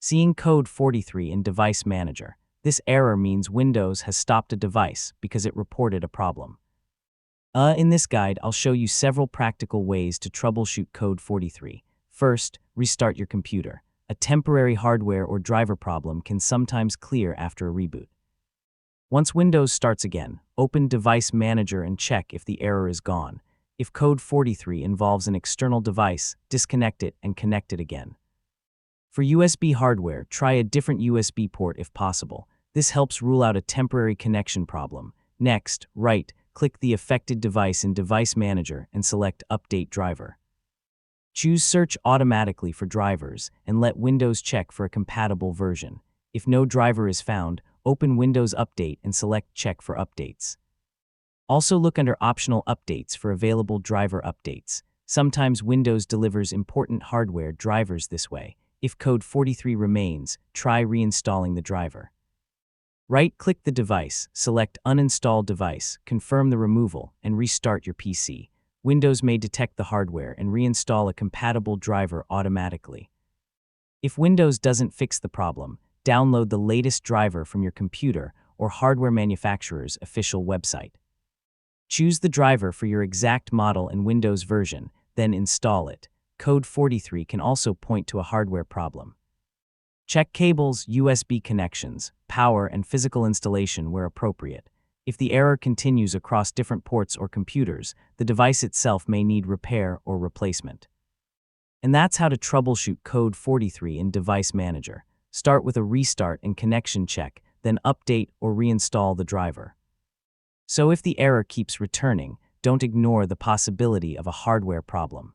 Seeing code 43 in Device Manager. This error means Windows has stopped a device because it reported a problem. In this guide, I'll show you several practical ways to troubleshoot code 43. First, restart your computer. A temporary hardware or driver problem can sometimes clear after a reboot. Once Windows starts again, open Device Manager and check if the error is gone. If code 43 involves an external device, disconnect it and connect it again. For USB hardware, try a different USB port if possible. This helps rule out a temporary connection problem. Next, right-click the affected device in Device Manager and select Update Driver. Choose Search automatically for drivers and let Windows check for a compatible version. If no driver is found, open Windows Update and select Check for updates. Also look under Optional Updates for available driver updates. Sometimes Windows delivers important hardware drivers this way. If code 43 remains, try reinstalling the driver. Right-click the device, select Uninstall Device, confirm the removal, and restart your PC. Windows may detect the hardware and reinstall a compatible driver automatically. If Windows doesn't fix the problem, download the latest driver from your computer or hardware manufacturer's official website. Choose the driver for your exact model and Windows version, then install it. Code 43 can also point to a hardware problem. Check cables, USB connections, power, and physical installation where appropriate. If the error continues across different ports or computers, the device itself may need repair or replacement. And that's how to troubleshoot code 43 in Device Manager. Start with a restart and connection check, then update or reinstall the driver. So if the error keeps returning, don't ignore the possibility of a hardware problem.